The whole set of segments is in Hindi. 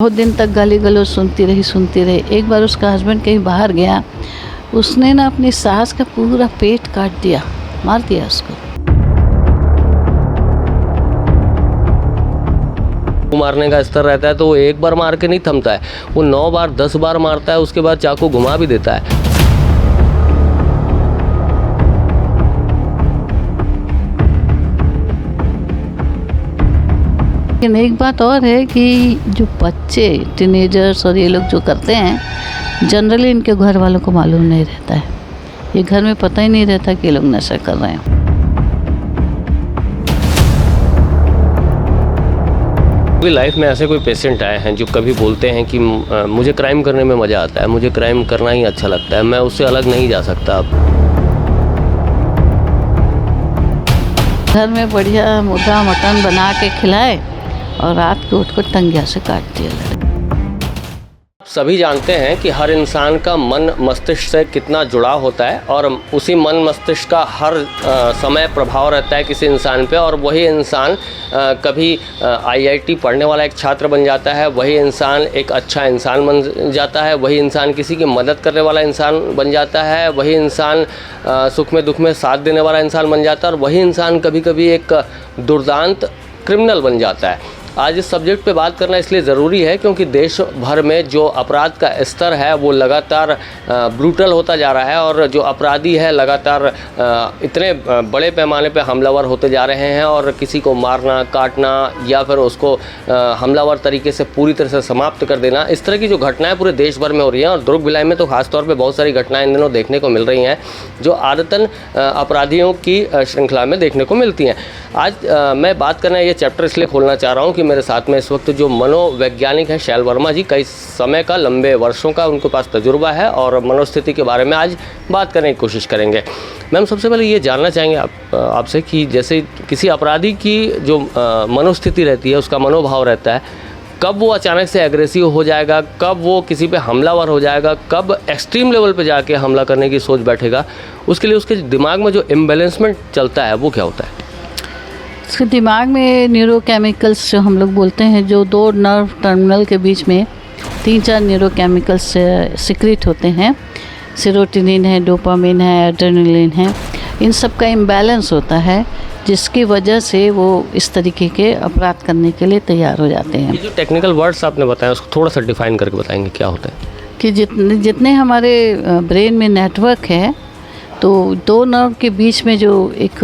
बहुत दिन तक गाली गलौज सुनती रही। एक बार उसका हस्बैंड कहीं बाहर गया, उसने ना अपनी सास का पूरा पेट काट दिया, मार दिया उसको। मारने का स्तर रहता है तो वो एक बार मार के नहीं थमता है, वो 9 बार 10 बार मारता है, उसके बाद चाकू घुमा भी देता है। लेकिन एक बात और है कि जो बच्चे टीनेजर्स और ये लोग जो करते हैं, जनरली इनके घर वालों को मालूम नहीं रहता है। ये घर में पता ही नहीं रहता कि ये लोग नशा कर रहे हैं। कभी लाइफ में ऐसे कोई पेशेंट आए हैं जो कभी बोलते हैं कि मुझे क्राइम करने में मज़ा आता है, मुझे क्राइम करना ही अच्छा लगता है, मैं उससे अलग नहीं जा सकता। घर में बढ़िया मुर्गा मटन बना के खिलाए और रात को उठ को टंगिया से काट दिया। सभी जानते हैं कि हर इंसान का मन मस्तिष्क से कितना जुड़ाव होता है और उसी मन मस्तिष्क का हर समय प्रभाव रहता है किसी इंसान पे, और वही इंसान कभी IIT पढ़ने वाला एक छात्र बन जाता है, वही इंसान एक अच्छा इंसान बन जाता है, वही इंसान किसी की मदद करने वाला इंसान बन जाता है, वही इंसान सुख में दुख में साथ देने वाला इंसान बन जाता है, और वही इंसान कभी कभी एक दुर्दांत क्रिमिनल बन जाता है। आज इस सब्जेक्ट पे बात करना इसलिए ज़रूरी है क्योंकि देश भर में जो अपराध का स्तर है वो लगातार ब्रूटल होता जा रहा है, और जो अपराधी है लगातार इतने बड़े पैमाने पे हमलावर होते जा रहे हैं, और किसी को मारना, काटना या फिर उसको हमलावर तरीके से पूरी तरह से समाप्त कर देना, इस तरह की जो घटनाएं पूरे देश भर में हो रही हैं, और दुर्ग भिलाई में तो खासतौर पर बहुत सारी घटनाएँ इन दिनों देखने को मिल रही हैं जो आदतन अपराधियों की श्रृंखला में देखने को मिलती हैं। आज मैं बात करना ये चैप्टर इसलिए खोलना चाह रहा हूँ कि मेरे साथ में इस वक्त जो मनोवैज्ञानिक हैं शैल वर्मा जी, कई समय का, लंबे वर्षों का उनके पास तजुर्बा है, और मनोस्थिति के बारे में आज बात करने की कोशिश करेंगे। मैम, सबसे पहले ये जानना चाहेंगे आपसे कि जैसे किसी अपराधी की जो मनोस्थिति रहती है, उसका मनोभाव रहता है, कब वो अचानक से एग्रेसिव हो जाएगा, कब वो किसी पे हमलावर हो जाएगा, कब एक्सट्रीम लेवल पे जाके हमला करने की सोच बैठेगा, उसके लिए उसके दिमाग में जो इम्बैलेंसमेंट चलता है वो क्या होता है? इसके दिमाग में न्यूरोकेमिकल्स जो हम लोग बोलते हैं, जो 2 नर्व टर्मिनल के बीच में 3-4 न्यूरोकेमिकल्स सिक्रेट होते हैं। सेरोटोनिन है, डोपामिन है, एड्रेनलिन है, इन सब का इम्बैलेंस होता है, जिसकी वजह से वो इस तरीके के अपराध करने के लिए तैयार हो जाते हैं। ये जो टेक्निकल वर्ड्स आपने बताया उसको थोड़ा सा डिफाइन करके बताएंगे क्या होता है? कि जितने हमारे ब्रेन में नेटवर्क है, तो 2 नर्व के बीच में जो एक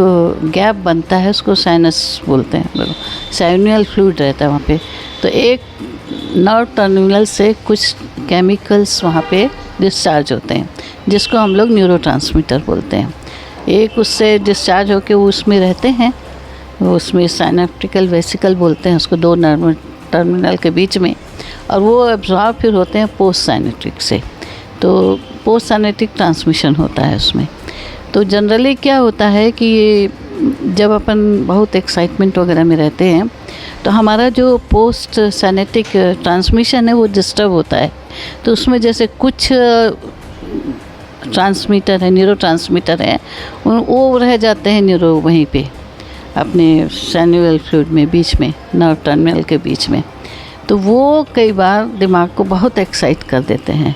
गैप बनता है उसको साइनस बोलते हैं हम लोग, साइनल फ्लूइड रहता है वहाँ पे। तो एक नर्व टर्मिनल से कुछ केमिकल्स वहाँ पे डिस्चार्ज होते हैं, जिसको हम लोग न्यूरोट्रांसमीटर बोलते हैं। एक उससे डिस्चार्ज होके वो उसमें रहते हैं, उसमें साइनेप्टिकल वेसिकल बोलते हैं उसको, 2 नर्व टर्मिनल के बीच में, और वो एब्जॉर्ब फिर होते हैं पोस्ट साइनेप्टिक से। तो पोस्ट साइनेप्टिक ट्रांसमिशन होता है उसमें। तो जनरली क्या होता है कि जब अपन बहुत एक्साइटमेंट वगैरह में रहते हैं तो हमारा जो पोस्ट साइनेप्टिक ट्रांसमिशन है वो डिस्टर्ब होता है। तो उसमें जैसे कुछ ट्रांसमीटर है, न्यूरो ट्रांसमीटर है, वो रह जाते हैं न्यूरो वहीं पे अपने सैन्युअल फ्लूइड में, बीच में, नर्व टर्मिनल के बीच में। तो वो कई बार दिमाग को बहुत एक्साइट कर देते हैं।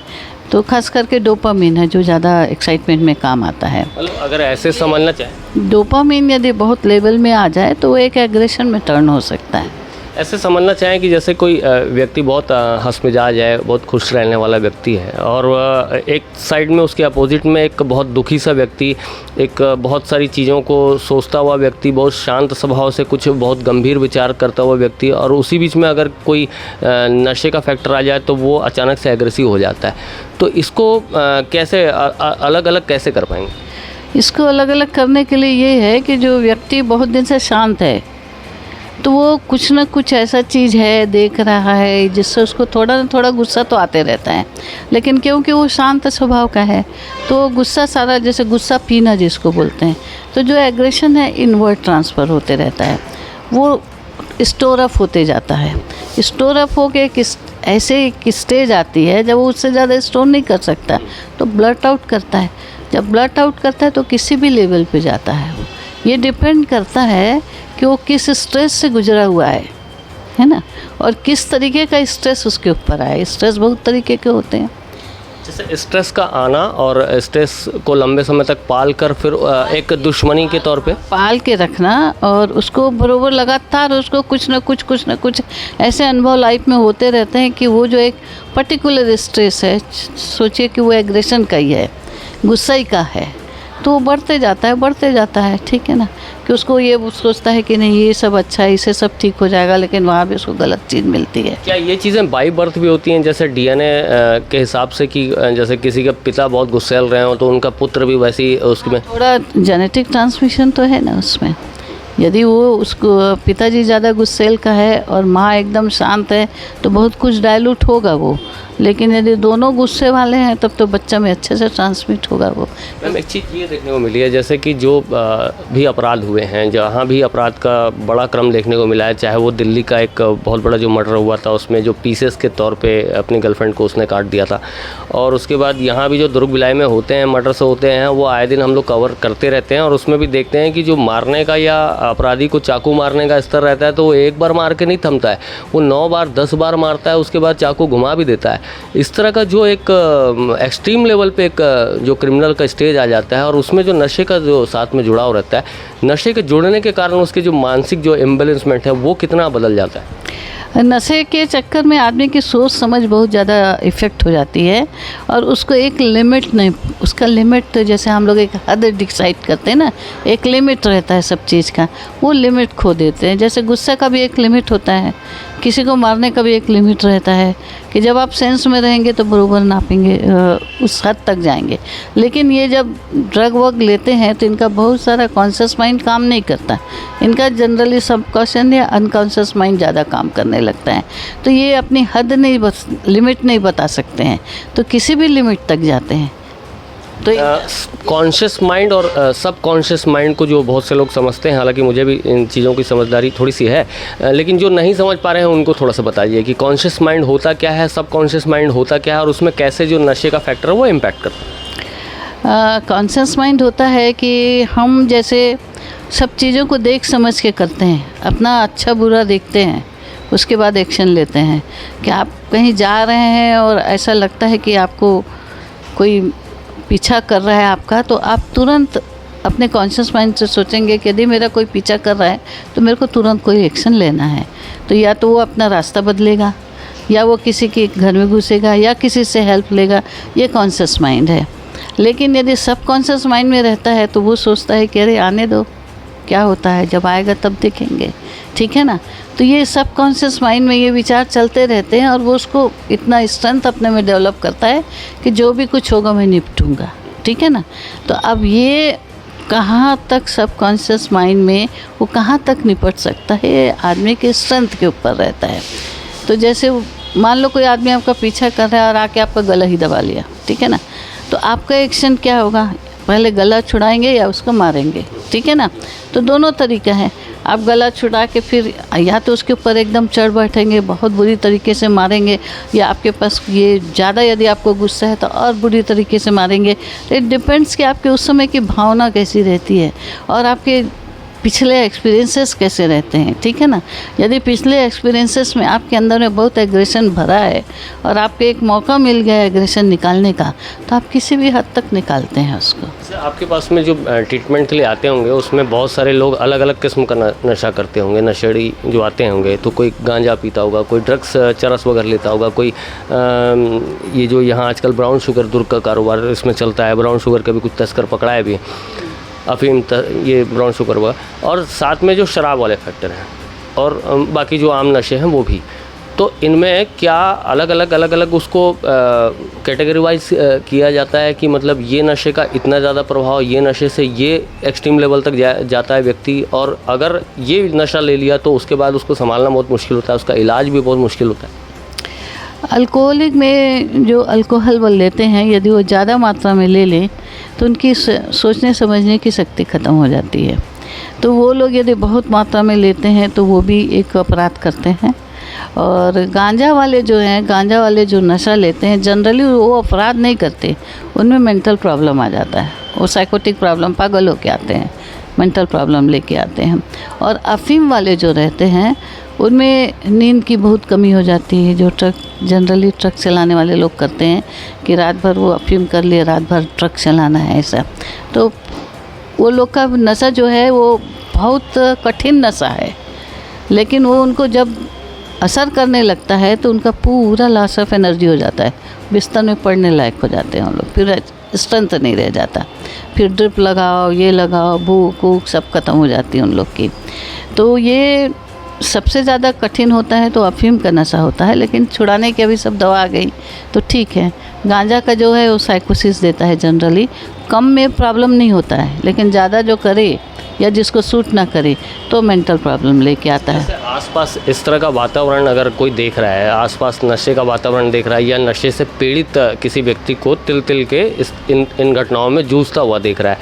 तो खास करके डोपामिन है जो ज़्यादा एक्साइटमेंट में काम आता है। मतलब अगर ऐसे समझना चाहें, डोपामिन यदि बहुत लेवल में आ जाए तो वो एक एग्रेशन में टर्न हो सकता है। ऐसे समझना चाहें कि जैसे कोई व्यक्ति बहुत हंसमिजाज है, बहुत खुश रहने वाला व्यक्ति है, और एक साइड में उसके अपोजिट में एक बहुत दुखी सा व्यक्ति, एक बहुत सारी चीज़ों को सोचता हुआ व्यक्ति, बहुत शांत स्वभाव से कुछ बहुत गंभीर विचार करता हुआ व्यक्ति, और उसी बीच में अगर कोई नशे का फैक्टर आ जाए तो वो अचानक से एग्रेसिव हो जाता है। तो इसको कैसे अलग अलग कैसे कर पाएंगे? इसको अलग अलग करने के लिए ये है कि जो व्यक्ति बहुत दिन से शांत है, तो वो कुछ ना कुछ ऐसा चीज़ है, देख रहा है, जिससे उसको थोड़ा ना थोड़ा गुस्सा तो आते रहता है, लेकिन क्योंकि वो शांत स्वभाव का है तो गुस्सा सारा, जैसे गुस्सा पीना जिसको बोलते हैं, तो जो एग्रेशन है इनवर्ट ट्रांसफ़र होते रहता है, वो स्टोर अप होते जाता है। स्टोर अप हो के ऐसे एक स्टेज आती है जब वो उससे ज़्यादा स्टोर नहीं कर सकता, तो ब्लट आउट करता है। जब ब्लट आउट करता है तो किसी भी लेवल पे जाता है। ये डिपेंड करता है कि वो किस स्ट्रेस से गुजरा हुआ है। है ना, और किस तरीके का स्ट्रेस उसके ऊपर आए। स्ट्रेस बहुत तरीके के होते हैं। जैसे स्ट्रेस का आना और स्ट्रेस को लंबे समय तक पाल कर फिर एक दुश्मनी के तौर पे पाल के रखना और उसको बरोबर लगातार उसको कुछ ना कुछ ऐसे अनुभव लाइफ में होते रहते हैं कि वो जो एक पर्टिकुलर स्ट्रेस है, सोचिए कि वो एग्रेशन का ही है, गुस्सा ही का है, तो वो बढ़ते जाता है, ठीक है ना, कि उसको ये सोचता है कि नहीं ये सब अच्छा है, इससे सब ठीक हो जाएगा, लेकिन वहाँ भी उसको गलत चीज़ मिलती है। क्या ये चीज़ें बाई बर्थ भी होती हैं, जैसे डीएनए के हिसाब से कि जैसे किसी के पिता बहुत गुस्सैल रहे हो तो उनका पुत्र भी वैसी उसमें थोड़ा जेनेटिक ट्रांसमिशन तो है ना उसमें। यदि वो उसको पिताजी ज़्यादा गुस्सैल का है और माँ एकदम शांत है तो बहुत कुछ डाइल्यूट होगा वो, लेकिन यदि दोनों गुस्से वाले हैं तब तो बच्चा में अच्छे से ट्रांसमिट होगा वो। मैम एक चीज़ ये देखने को मिली है, जैसे कि जो भी अपराध हुए हैं, जहाँ भी अपराध का बड़ा क्रम देखने को मिला है, चाहे वो दिल्ली का एक बहुत बड़ा जो मर्डर हुआ था उसमें जो पीसेस के तौर पे अपनी गर्लफ्रेंड को उसने काट दिया था, और उसके बाद यहाँ भी जो दुर्ग भिलाई में होते हैं मर्डर्स होते हैं, वो आए दिन हम लोग कवर करते रहते हैं, और उसमें भी देखते हैं कि जो मारने का या अपराधी को चाकू मारने का स्तर रहता है तो वो एक बार मार के नहीं थमता है, वो 9 बार 10 बार मारता है, उसके बाद चाकू घुमा भी देता है। इस तरह का जो एक एक्सट्रीम लेवल पे एक जो क्रिमिनल का स्टेज आ जाता है, और उसमें जो नशे का जो साथ में जुड़ाव रहता है, नशे के जुड़ने के कारण उसके जो मानसिक जो इम्बैलेंसमेंट है वो कितना बदल जाता है। नशे के चक्कर में आदमी की सोच समझ बहुत ज़्यादा इफ़ेक्ट हो जाती है, और उसको एक लिमिट नहीं, उसका लिमिट तो जैसे हम लोग एक हद डिसाइड करते हैं ना, एक लिमिट रहता है सब चीज़ का, वो लिमिट खो देते हैं। जैसे गुस्से का भी एक लिमिट होता है, किसी को मारने का भी एक लिमिट रहता है कि जब आप सेंस में रहेंगे तो बरोबर नापेंगे, उस हद तक जाएंगे। लेकिन ये जब ड्रग वग लेते हैं तो इनका बहुत सारा कॉन्शियस माइंड काम नहीं करता, इनका जनरली सबकॉन्शियस या अनकॉन्शियस माइंड ज़्यादा काम करने लगता है, तो ये अपनी हद नहीं लिमिट नहीं बता सकते हैं, तो किसी भी लिमिट तक जाते हैं। तो कॉन्शियस माइंड और सब कॉन्शियस माइंड को जो बहुत से लोग समझते हैं, हालांकि मुझे भी इन चीज़ों की समझदारी थोड़ी सी है, लेकिन जो नहीं समझ पा रहे हैं उनको थोड़ा सा बताइए कि कॉन्शियस माइंड होता क्या है, सब कॉन्शियस माइंड होता क्या है, और उसमें कैसे जो नशे का फैक्टर है वो इम्पैक्ट करता है। कॉन्शियस माइंड होता है कि हम जैसे सब चीज़ों को देख समझ के करते हैं, अपना अच्छा बुरा देखते हैं, उसके बाद एक्शन लेते हैं। कि आप कहीं जा रहे हैं और ऐसा लगता है कि आपको कोई पीछा कर रहा है आपका, तो आप तुरंत अपने कॉन्शियस माइंड से सोचेंगे कि यदि मेरा कोई पीछा कर रहा है तो मेरे को तुरंत कोई एक्शन लेना है, तो या तो वो अपना रास्ता बदलेगा, या वो किसी के घर में घुसेगा, या किसी से हेल्प लेगा, ये कॉन्शियस माइंड है। लेकिन यदि सब कॉन्शियस माइंड में रहता है तो वो सोचता है कि अरे आने दो, क्या होता है, जब आएगा तब देखेंगे, ठीक है ना। तो ये सब कॉन्शियस माइंड में ये विचार चलते रहते हैं, और वो उसको इतना स्ट्रेंथ अपने में डेवलप करता है कि जो भी कुछ होगा मैं निपटूंगा, ठीक है ना। तो अब ये कहाँ तक सब कॉन्शियस माइंड में वो कहाँ तक निपट सकता है, आदमी के स्ट्रेंथ के ऊपर रहता है। तो जैसे मान लो कोई आदमी आपका पीछा कर रहा है और आके आपका गला ही दबा लिया, ठीक है ना, तो आपका एक्शन क्या होगा, पहले गला छुड़ाएंगे या उसको मारेंगे, ठीक है ना। तो दोनों तरीका है, आप गला छुड़ा के फिर या तो उसके ऊपर एकदम चढ़ बैठेंगे, बहुत बुरी तरीके से मारेंगे, या आपके पास ये ज़्यादा यदि आपको गुस्सा है तो और बुरी तरीके से मारेंगे। इट डिपेंड्स कि आपके उस समय की भावना कैसी रहती है और आपके पिछले एक्सपीरियंसेस कैसे रहते हैं, ठीक है ना। यदि पिछले एक्सपीरियंसेस में आपके अंदर में बहुत एग्रेशन भरा है और आपको एक मौका मिल गया एग्रेशन निकालने का, तो आप किसी भी हद तक निकालते हैं उसको। आपके पास में जो ट्रीटमेंट के लिए आते होंगे उसमें बहुत सारे लोग अलग अलग किस्म का नशा करते होंगे, नशेड़ी जो आते होंगे, तो कोई गांजा पीता होगा, कोई ड्रग्स चरस वगैरह लेता होगा, कोई ये जो यहाँ आजकल ब्राउन शुगर दुर्ग का कारोबार इसमें चलता है, ब्राउन शुगर का भी कुछ तस्कर पकड़ा है भी, अफीम ये ब्राउन शुगर हुआ, और साथ में जो शराब वाले फैक्टर हैं और बाकी जो आम नशे हैं वो भी। तो इनमें क्या अलग अलग उसको कैटेगरी वाइज किया जाता है कि मतलब ये नशे का इतना ज़्यादा प्रभाव, ये नशे से ये एक्सट्रीम लेवल तक जाता है व्यक्ति, और अगर ये नशा ले लिया तो उसके बाद उसको संभालना बहुत मुश्किल होता है, उसका इलाज भी बहुत मुश्किल होता है। अल्कोहलिक में जो अल्कोहल वो लेते हैं, यदि वो ज़्यादा मात्रा में ले लें तो उनकी सोचने समझने की शक्ति ख़त्म हो जाती है। तो वो लोग यदि बहुत मात्रा में लेते हैं तो वो भी एक अपराध करते हैं। और गांजा वाले जो हैं, गांजा वाले जो नशा लेते हैं, जनरली वो अपराध नहीं करते, उनमें मेंटल प्रॉब्लम आ जाता है, वो साइकोटिक प्रॉब्लम, पागल होके आते हैं, मेंटल प्रॉब्लम लेके आते हैं। और अफीम वाले जो रहते हैं उनमें नींद की बहुत कमी हो जाती है, जो जनरली ट्रक चलाने वाले लोग करते हैं कि रात भर वो अफीम कर लिए, रात भर ट्रक चलाना है ऐसा। तो वो लोग का नशा जो है वो बहुत कठिन नशा है, लेकिन वो उनको जब असर करने लगता है तो उनका पूरा लॉस ऑफ एनर्जी हो जाता है, बिस्तर में पड़ने लायक हो जाते हैं हम लोग, फिर स्ट्रेंथ नहीं रह जाता, फिर ड्रिप लगाओ, ये लगाओ, भूख वूख सब खत्म हो जाती है उन लोग की। तो ये सबसे ज़्यादा कठिन होता है तो अफीम का नशा होता है, लेकिन छुड़ाने की अभी सब दवा आ गई तो ठीक है। गांजा का जो है वो साइकोसिस देता है, जनरली कम में प्रॉब्लम नहीं होता है, लेकिन ज़्यादा जो करे या जिसको सूट ना करे तो मेंटल प्रॉब्लम लेके आता है। आसपास इस तरह का वातावरण अगर कोई देख रहा है, आसपास नशे का वातावरण देख रहा है या नशे से पीड़ित किसी व्यक्ति को तिल तिल के इन घटनाओं में जूझता हुआ देख रहा है,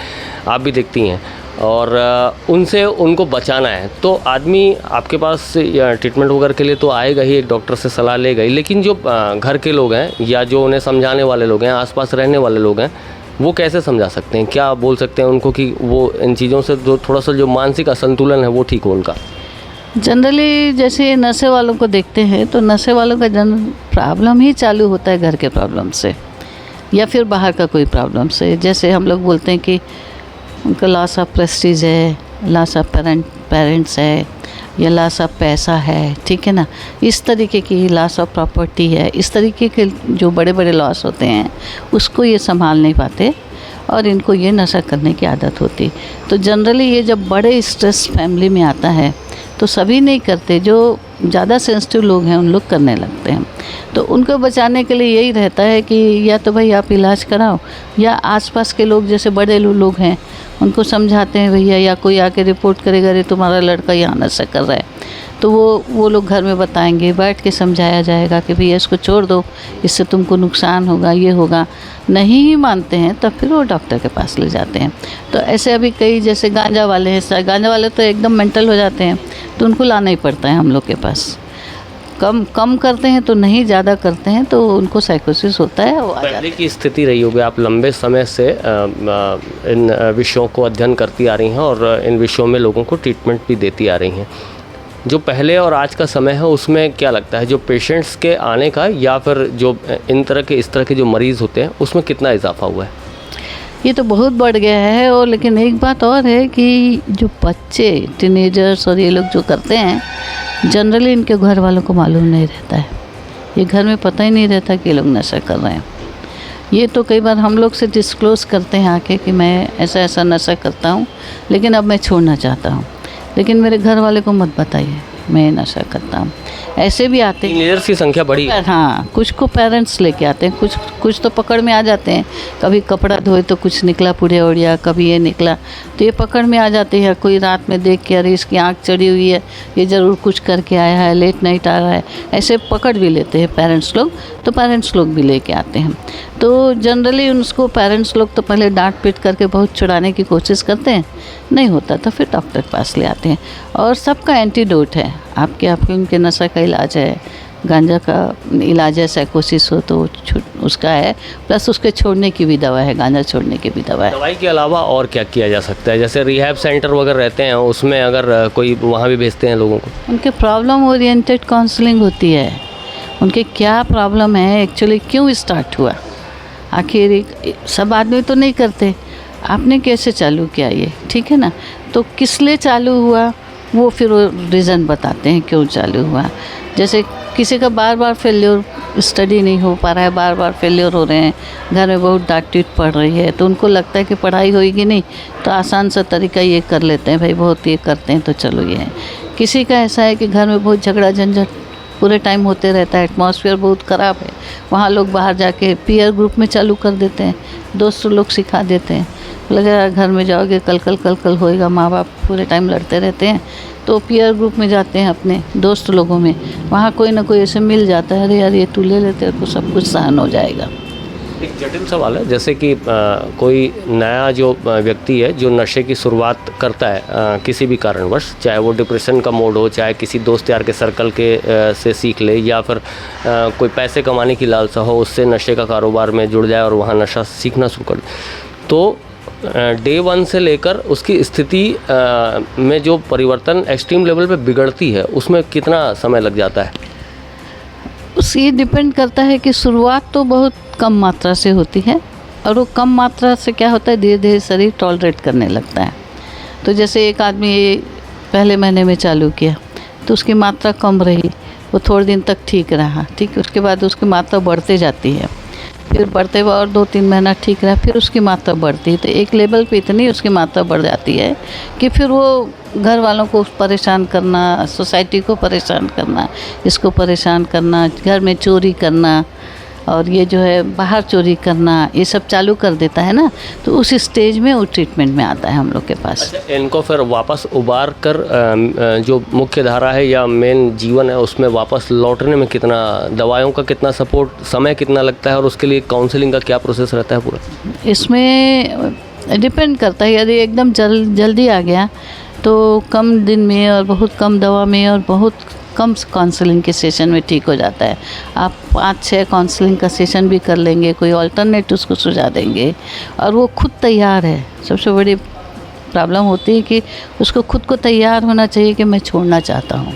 आप भी देखती हैं, और उनसे उनको बचाना है, तो आदमी आपके पास ट्रीटमेंट वगैरह के लिए तो आएगा ही, एक डॉक्टर से सलाह लेगा ही, लेकिन जो घर के लोग हैं या जो उन्हें समझाने वाले लोग हैं, आसपास रहने वाले लोग हैं, वो कैसे समझा सकते हैं? क्या बोल सकते हैं उनको कि वो इन चीज़ों से जो थोड़ा सा जो मानसिक असंतुलन है वो ठीक हो उनका? जनरली जैसे नशे वालों को देखते हैं तो नशे वालों का प्रॉब्लम ही चालू होता है घर के प्रॉब्लम से या फिर बाहर का कोई प्रॉब्लम से। जैसे हम लोग बोलते हैं कि उनका लॉस ऑफ प्रेस्टीज है, लॉस ऑफ पेरेंट्स है, या लॉस ऑफ पैसा है, ठीक है ना, इस तरीके की लॉस ऑफ प्रॉपर्टी है, इस तरीके के जो बड़े बड़े लॉस होते हैं उसको ये संभाल नहीं पाते और इनको ये नशा करने की आदत होती। तो जनरली ये जब बड़े स्ट्रेस फैमिली में आता है तो सभी नहीं करते, जो ज़्यादा सेंसिटिव लोग हैं उन लोग करने लगते हैं। तो उनको बचाने के लिए यही रहता है कि या तो भाई आप इलाज कराओ, या आसपास के लोग जैसे बड़े लोग हैं उनको समझाते हैं भैया, या कोई आके रिपोर्ट करेगा अरे तुम्हारा लड़का यहाँ नशा कर रहा है, तो वो लोग घर में बताएंगे, बैठ के समझाया जाएगा कि भैया इसको छोड़ दो, इससे तुमको नुकसान होगा, ये होगा। नहीं ही मानते हैं तब फिर वो डॉक्टर के पास ले जाते हैं। तो ऐसे अभी कई जैसे गांजा वाले हैं, गांजा वाले तो एकदम मेंटल हो जाते हैं तो उनको लाना ही पड़ता है हम लोग के पास। कम करते हैं तो नहीं, ज़्यादा करते हैं तो उनको साइकोसिस होता है। वो पहले की स्थिति रही होगी, आप लंबे समय से इन विषयों को अध्ययन करती आ रही हैं और इन विषयों में लोगों को ट्रीटमेंट भी देती आ रही हैं। जो पहले और आज का समय है उसमें क्या लगता है, जो पेशेंट्स के आने का या फिर जो इस तरह के जो मरीज़ होते हैं उसमें कितना इजाफा हुआ है? ये तो बहुत बढ़ गया है। और लेकिन एक बात और है कि जो बच्चे, टीनेजर्स और ये लोग जो करते हैं, जनरली इनके घर वालों को मालूम नहीं रहता है, ये घर में पता ही नहीं रहता कि ये लोग नशा कर रहे हैं। ये तो कई बार हम लोग से डिस्क्लोज करते हैं आके कि मैं ऐसा ऐसा नशा करता हूँ लेकिन अब मैं छोड़ना चाहता हूँ, लेकिन मेरे घर वाले को मत बताइए मैं नशा करता हूँ। ऐसे भी आते हैं, टीनेजर्स की संख्या बढ़ी है। हाँ, कुछ को पेरेंट्स लेके आते हैं, कुछ तो पकड़ में आ जाते हैं। कभी कपड़ा धोए तो कुछ निकला पुड़िया उड़िया, कभी ये निकला तो ये पकड़ में आ जाते हैं। कोई रात में देख के अरे इसकी आँख चढ़ी हुई है, ये ज़रूर कुछ करके आया है, लेट नाइट आ रहा है, ऐसे पकड़ भी लेते हैं पेरेंट्स लोग। तो पेरेंट्स लोग भी लेके आते हैं। तो जनरली उसको पेरेंट्स लोग तो पहले डांट पीट करके बहुत छुड़ाने की कोशिश करते हैं, नहीं होता तो फिर डॉक्टर के पास ले आते हैं। और सबका एंटीडोट है, आपके उनके नशा का इलाज है, गांजा का इलाज है, साइकोसिस हो तो उसका है, प्लस उसके छोड़ने की भी दवा है, गांजा छोड़ने की भी दवा है। दवाई के अलावा और क्या किया जा सकता है? जैसे रिहैब सेंटर वगैरह रहते हैं, उसमें अगर कोई वहाँ भी भेजते हैं लोगों को? उनके प्रॉब्लम ओरिएंटेड काउंसलिंग होती है, उनके क्या प्रॉब्लम है, एक्चुअली क्यों स्टार्ट हुआ, आखिर सब आदमी तो नहीं करते, आपने कैसे चालू किया ये, ठीक है ना, तो किस लिए चालू हुआ वो फिर वो रीज़न बताते हैं क्यों चालू हुआ। जैसे किसी का बार बार फेल्योर, स्टडी नहीं हो पा रहा है, बार बार फेल्योर हो रहे हैं, घर में बहुत डांट पीट पड़ रही है, तो उनको लगता है कि पढ़ाई होगी नहीं तो आसान सा तरीका ये कर लेते हैं, भाई बहुत ये करते हैं तो चलो ये है। किसी का ऐसा है कि घर में बहुत झगड़ा झंझट पूरे टाइम होते रहता है, एटमॉस्फेयर बहुत ख़राब है, वहाँ लोग बाहर जाके पीयर ग्रुप में चालू कर देते हैं, दोस्त लोग सिखा देते हैं, लगा घर में जाओगे कल होएगा, माँ बाप पूरे टाइम लड़ते रहते हैं, तो पीयर ग्रुप में जाते हैं अपने दोस्त लोगों में, वहाँ कोई ना कोई ऐसे मिल जाता है, अरे यार ये तू ले लेते तो सब कुछ सहन हो जाएगा। एक जटिल सवाल है, जैसे कि कोई नया जो व्यक्ति है जो नशे की शुरुआत करता है किसी भी कारणवश, चाहे वो डिप्रेशन का मोड हो, चाहे किसी दोस्त यार के सर्कल के से सीख ले, या फिर कोई पैसे कमाने की लालसा हो, उससे नशे का कारोबार में जुड़ जाए और वहाँ नशा सीखना शुरू कर, तो डे 1 से लेकर उसकी स्थिति में जो परिवर्तन एक्सट्रीम लेवल पे बिगड़ती है उसमें कितना समय लग जाता है? उस ये डिपेंड करता है कि शुरुआत तो बहुत कम मात्रा से होती है, और वो कम मात्रा से क्या होता है, धीरे धीरे शरीर टॉलरेट करने लगता है। तो जैसे एक आदमी ये पहले महीने में चालू किया तो उसकी मात्रा कम रही, वो थोड़े दिन तक ठीक रहा, ठीक, उसके बाद उसकी मात्रा बढ़ते जाती है, फिर बढ़ते हुए और 2-3 महीना ठीक रहा, फिर उसकी मात्रा बढ़ती है। तो एक लेवल पे इतनी उसकी मात्रा बढ़ जाती है कि फिर वो घर वालों को परेशान करना, सोसाइटी को परेशान करना, इसको परेशान करना, घर में चोरी करना, और ये जो है बाहर चोरी करना, ये सब चालू कर देता है ना। तो उस स्टेज में वो ट्रीटमेंट में आता है हम लोग के पास। अच्छा, इनको फिर वापस उबार कर जो मुख्य धारा है या मेन जीवन है उसमें वापस लौटने में कितना, दवाइयों का कितना सपोर्ट, समय कितना लगता है, और उसके लिए काउंसलिंग का क्या प्रोसेस रहता है पूरा? इसमें डिपेंड करता है, यदि एकदम जल्दी आ गया तो कम दिन में और बहुत कम दवा में और बहुत कम काउंसलिंग के सेशन में ठीक हो जाता है। आप 5-6 काउंसलिंग का सेशन भी कर लेंगे, कोई अल्टरनेट उसको सुझा देंगे, और वो खुद तैयार है। सबसे बड़ी प्रॉब्लम होती है कि उसको खुद को तैयार होना चाहिए कि मैं छोड़ना चाहता हूँ,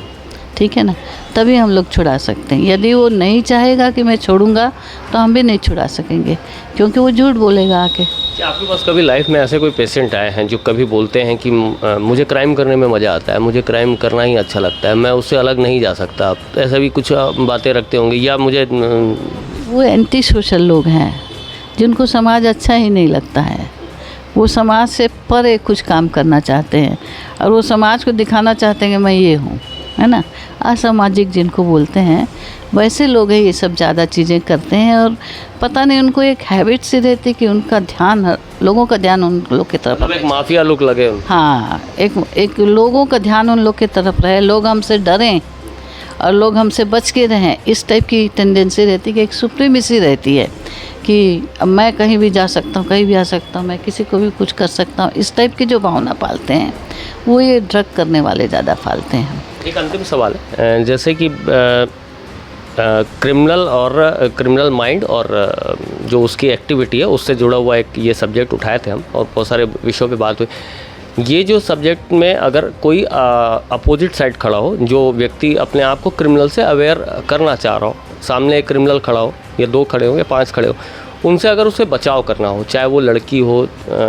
ठीक है ना, तभी हम लोग छुड़ा सकते हैं। यदि वो नहीं चाहेगा कि मैं छोड़ूंगा तो हम भी नहीं छुड़ा सकेंगे, क्योंकि वो झूठ बोलेगा आके। क्या आपके पास कभी लाइफ में ऐसे कोई पेशेंट आए हैं जो कभी बोलते हैं कि मुझे क्राइम करने में मज़ा आता है, मुझे क्राइम करना ही अच्छा लगता है, मैं उससे अलग नहीं जा सकता, आप ऐसा भी कुछ बातें रखते होंगे, या मुझे वो एंटी सोशल लोग हैं जिनको समाज अच्छा ही नहीं लगता है, वो समाज से परे कुछ काम करना चाहते हैं, और वो समाज को दिखाना चाहते हैं कि मैं ये हूँ, है ना, असामाजिक जिनको बोलते हैं, वैसे लोग हैं ये सब ज़्यादा चीज़ें करते हैं। और पता नहीं उनको एक हैबिट सी रहती कि उनका ध्यान, लोगों का ध्यान उन लोग की तरफ, मतलब एक माफिया लुक लगे। हाँ, एक लोगों का ध्यान उन लोग की तरफ रहे, लोग हमसे डरें और लोग हमसे बच के रहें, इस टाइप की टेंडेंसी रहती है कि एक सुप्रीमेसी रहती है कि अब मैं कहीं भी जा सकता हूँ, कहीं भी आ सकता हूँ, मैं किसी को भी कुछ कर सकता हूँ। इस टाइप की जो भावना पालते हैं वो ये ड्रग करने वाले ज़्यादा पालते हैं। एक अंतिम सवाल है, जैसे कि क्रिमिनल माइंड और जो उसकी एक्टिविटी है उससे जुड़ा हुआ एक ये सब्जेक्ट उठाए थे हम, और बहुत सारे विषयों पे बात हुई। ये जो सब्जेक्ट में अगर कोई अपोजिट साइड खड़ा हो, जो व्यक्ति अपने आप को क्रिमिनल से अवेयर करना चाह रहा हो, सामने एक क्रिमिनल खड़ा हो, या 2 खड़े हो या 5 खड़े हो, उनसे अगर उसे बचाव करना हो, चाहे वो लड़की हो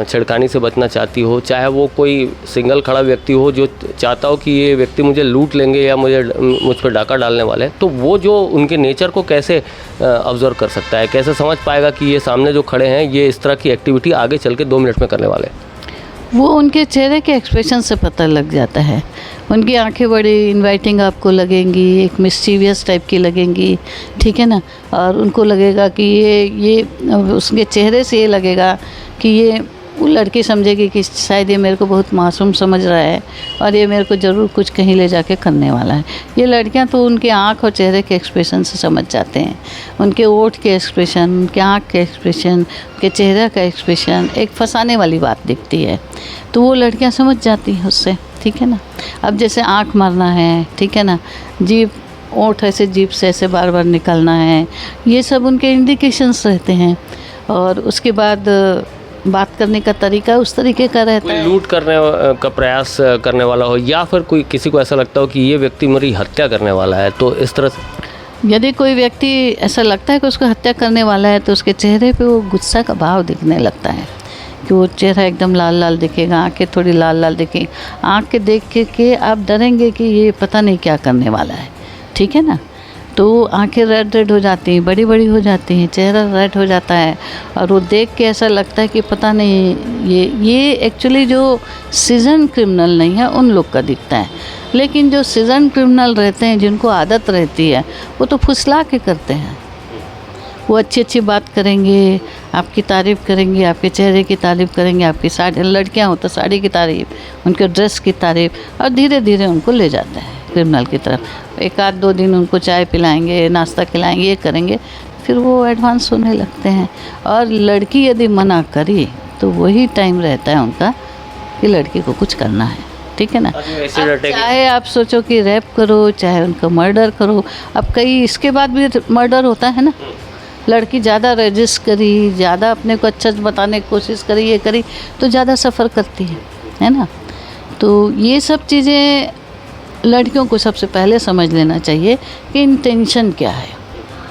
छेड़खानी से बचना चाहती हो, चाहे वो कोई सिंगल खड़ा व्यक्ति हो जो चाहता हो कि ये व्यक्ति मुझे लूट लेंगे या मुझ पर डाका डालने वाले हैं, तो वो जो उनके नेचर को कैसे ऑब्जर्व कर सकता है, कैसे समझ पाएगा कि ये सामने जो खड़े हैं ये इस तरह की एक्टिविटी आगे चल के 2 मिनट में करने वाले हैं? वो उनके चेहरे के एक्सप्रेशन से पता लग जाता है। उनकी आंखें बड़ी इनवाइटिंग आपको लगेंगी, एक मिस्चीवियस टाइप की लगेंगी, ठीक है ना, और उनको लगेगा कि ये उसके चेहरे से ये लगेगा कि ये, वो लड़की समझेगी कि शायद ये मेरे को बहुत मासूम समझ रहा है और ये मेरे को ज़रूर कुछ कहीं ले जाके करने वाला है। ये लड़कियां तो उनके आँख और चेहरे के एक्सप्रेशन से समझ जाते हैं, उनके ओठ के एक्सप्रेशन, उनके आँख के एक्सप्रेशन, उनके चेहरे का एक्सप्रेशन, एक फंसाने वाली बात दिखती है तो वो लड़कियां समझ जाती हैं उससे, ठीक है ना। अब जैसे आँख मारना है, ठीक है ना, जीभ, ओठ ऐसे जीभ से ऐसे बार बार निकलना है, ये सब उनके इंडिकेशंस रहते हैं। और उसके बाद बात करने का तरीका उस तरीके का रहता है। लूट करने का प्रयास करने वाला हो, या फिर कोई किसी को ऐसा लगता हो कि ये व्यक्ति मेरी हत्या करने वाला है, तो इस तरह से यदि कोई व्यक्ति ऐसा लगता है कि उसको हत्या करने वाला है तो उसके चेहरे पे वो गुस्सा का भाव दिखने लगता है कि वो चेहरा एकदम लाल लाल दिखेगा, आंखें थोड़ी लाल लाल दिखेंगी, आँख के देख के आप डरेंगे कि ये पता नहीं क्या करने वाला है, ठीक है ना। तो आंखें रेड हो जाती हैं, बड़ी बड़ी हो जाती हैं, चेहरा रेड हो जाता है, और वो देख के ऐसा लगता है कि पता नहीं ये एक्चुअली जो सीजन क्रिमिनल नहीं है उन लोग का दिखता है। लेकिन जो सीजन क्रिमिनल रहते हैं, जिनको आदत रहती है, वो तो फुसला के करते हैं। वो अच्छी अच्छी बात करेंगे, आपकी तारीफ़ करेंगे, आपके चेहरे की तारीफ़ करेंगे, आपकी साड़ी, लड़कियां हो तो साड़ी की तारीफ़, उनके ड्रेस की तारीफ़, और धीरे धीरे उनको ले जाते हैं क्रिमिनल की तरफ। 1-2 दिन उनको चाय पिलाएंगे, नाश्ता खिलाएंगे, ये करेंगे, फिर वो एडवांस होने लगते हैं। और लड़की यदि मना करी तो वही टाइम रहता है उनका कि लड़की को कुछ करना है, ठीक है ना। चाहे आप सोचो कि रैप करो, चाहे उनका मर्डर करो, अब कई इसके बाद भी मर्डर होता है ना, लड़की ज़्यादा रजिस्ट करी, ज़्यादा अपने को अच्छा बताने की कोशिश करी, ये करी, तो ज़्यादा सफ़र करती है ना। तो ये सब चीज़ें लड़कियों को सबसे पहले समझ लेना चाहिए कि इंटेंशन क्या है,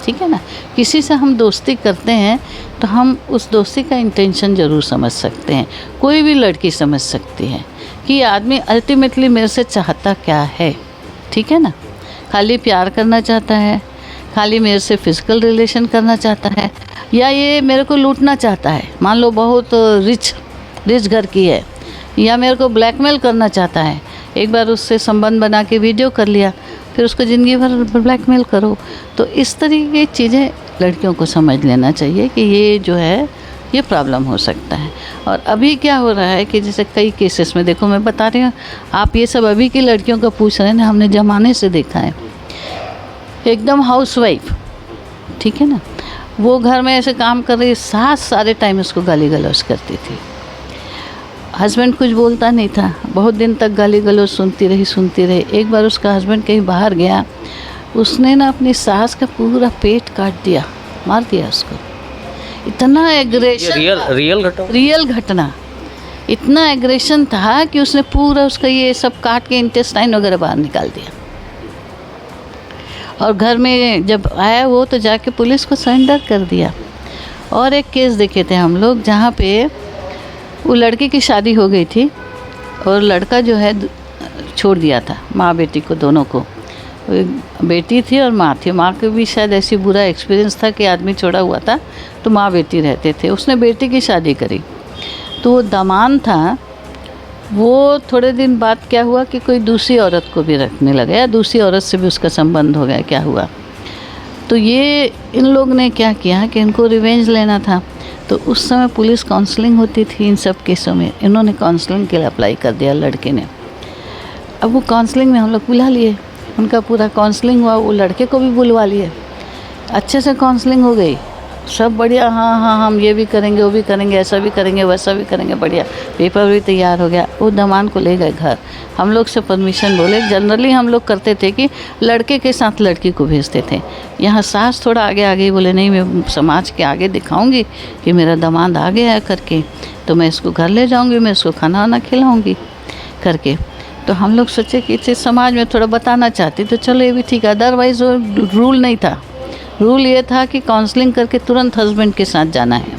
ठीक है ना। किसी से हम दोस्ती करते हैं तो हम उस दोस्ती का इंटेंशन ज़रूर समझ सकते हैं। कोई भी लड़की समझ सकती है कि ये आदमी अल्टीमेटली मेरे से चाहता क्या है, ठीक है ना। खाली प्यार करना चाहता है, खाली मेरे से फिजिकल रिलेशन करना चाहता है, या ये मेरे को लूटना चाहता है, मान लो बहुत रिच घर की है, या मेरे को ब्लैकमेल करना चाहता है। एक बार उससे संबंध बना के वीडियो कर लिया, फिर उसको ज़िंदगी भर ब्लैकमेल करो। तो इस तरीके की चीज़ें लड़कियों को समझ लेना चाहिए कि ये जो है ये प्रॉब्लम हो सकता है। और अभी क्या हो रहा है कि जैसे कई केसेस में देखो, मैं बता रही हूँ, आप ये सब अभी की लड़कियों का पूछ रहे हैं ना, हमने ज़माने से देखा है। एकदम हाउसवाइफ, ठीक है ना, वो घर में ऐसे काम कर रही, सास सारे टाइम उसको गाली गलौज करती थी। हस्बैंड कुछ बोलता नहीं था, बहुत दिन तक गाली गलौज सुनती रही। एक बार उसका हस्बैंड कहीं बाहर गया, उसने ना अपनी सास का पूरा पेट काट दिया, मार दिया उसको। इतना एग्रेशन, रियल घटना, इतना एग्रेशन था कि उसने पूरा उसका ये सब काट के इंटेस्टाइन वगैरह बाहर निकाल दिया। और घर में जब आया वो, तो जाके पुलिस को सरेंडर कर दिया। और एक केस देखे थे हम लोग, जहाँ पे वो लड़के की शादी हो गई थी और लड़का जो है छोड़ दिया था माँ बेटी को, दोनों को। बेटी थी और माँ थी। माँ को भी शायद ऐसी बुरा एक्सपीरियंस था कि आदमी छोड़ा हुआ था, तो माँ बेटी रहते थे। उसने बेटी की शादी करी, तो वो दामाद था, वो थोड़े दिन बाद क्या हुआ कि कोई दूसरी औरत को भी रखने लगा, या दूसरी औरत से भी उसका संबंध हो गया, क्या हुआ। तो ये इन लोग ने क्या किया कि इनको रिवेंज लेना था। तो उस समय पुलिस काउंसलिंग होती थी इन सब केसों में, इन्होंने काउंसलिंग के लिए अप्लाई कर दिया लड़के ने। अब वो काउंसलिंग में हम लोग बुला लिए, उनका पूरा काउंसलिंग हुआ, वो लड़के को भी बुलवा लिए, अच्छे से काउंसलिंग हो गई, सब बढ़िया। हाँ हम ये भी करेंगे, वो भी करेंगे, ऐसा भी करेंगे, वैसा भी करेंगे, बढ़िया। पेपर भी तैयार हो गया। वो दामाद को ले गए घर, हम लोग से परमिशन बोले। जनरली हम लोग करते थे कि लड़के के साथ लड़की को भेजते थे। यहाँ सास थोड़ा आगे आ गई, बोले नहीं, मैं समाज के आगे दिखाऊंगी कि मेरा दामाद आ गया है करके, तो मैं इसको घर ले जाऊँगी, मैं इसको खाना वाना खिलाऊँगी करके। तो हम लोग सोचे कि इसे समाज में थोड़ा बताना चाहती, तो चलो ये भी ठीक है। अदरवाइज़ वो रूल नहीं था, रूल ये था कि काउंसलिंग करके तुरंत हस्बैंड के साथ जाना है।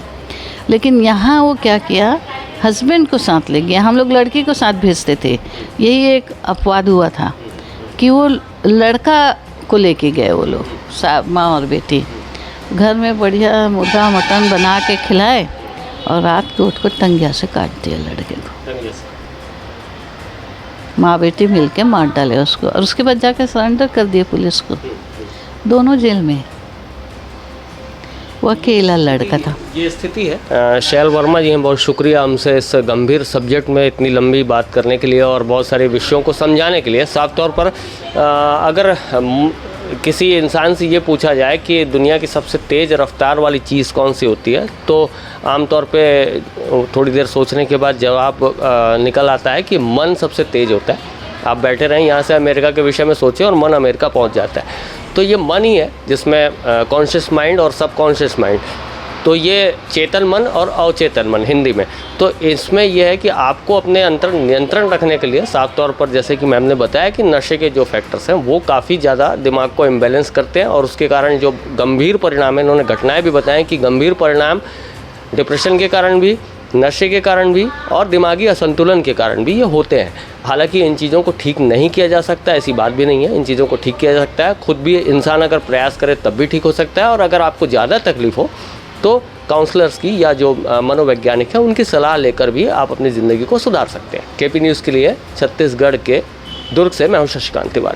लेकिन यहाँ वो क्या किया, हस्बैंड को साथ ले गया। हम लोग लड़की को साथ भेजते थे, यही एक अपवाद हुआ था कि वो लड़का को लेके गए वो लोग, माँ और बेटी। घर में बढ़िया मुर्गा मटन बना के खिलाए और रात को उसको टंगिया से काट दिया लड़के को। माँ बेटी मिल के मार डाले उसको, और उसके बाद जाकर सरेंडर कर दिए पुलिस को। दोनों जेल में, वो अकेला लड़का था। ये स्थिति है। शैल वर्मा जी हैं, बहुत शुक्रिया हमसे इस गंभीर सब्जेक्ट में इतनी लंबी बात करने के लिए और बहुत सारे विषयों को समझाने के लिए। साफ तौर पर अगर किसी इंसान से ये पूछा जाए कि दुनिया की सबसे तेज़ रफ्तार वाली चीज़ कौन सी होती है, तो आमतौर पे थोड़ी देर सोचने के बाद जवाब निकल आता है कि मन सबसे तेज़ होता है। आप बैठे रहें यहाँ से अमेरिका के विषय में सोचें और मन अमेरिका पहुँच जाता है। तो ये मन ही है जिसमें कॉन्शियस माइंड और सबकॉन्शियस माइंड, तो ये चेतन मन और अवचेतन मन हिंदी में। तो इसमें यह है कि आपको अपने अंतर नियंत्रण रखने के लिए साफ तौर पर, जैसे कि मैम ने बताया, कि नशे के जो फैक्टर्स हैं वो काफ़ी ज़्यादा दिमाग को इम्बैलेंस करते हैं, और उसके कारण जो गंभीर परिणाम है, इन्होंने घटनाएं भी बताएं कि गंभीर परिणाम डिप्रेशन के कारण भी, नशे के कारण भी और दिमागी असंतुलन के कारण भी ये होते हैं। हालांकि इन चीज़ों को ठीक नहीं किया जा सकता, ऐसी बात भी नहीं है। इन चीज़ों को ठीक किया जा सकता है, खुद भी इंसान अगर प्रयास करे तब भी ठीक हो सकता है। और अगर आपको ज़्यादा तकलीफ़ हो तो काउंसलर्स की या जो मनोवैज्ञानिक है उनकी सलाह लेकर भी आप अपनी ज़िंदगी को सुधार सकते हैं। केपी न्यूज़ के लिए छत्तीसगढ़ के दुर्ग से मैं हूँ शशिकांत तिवारी।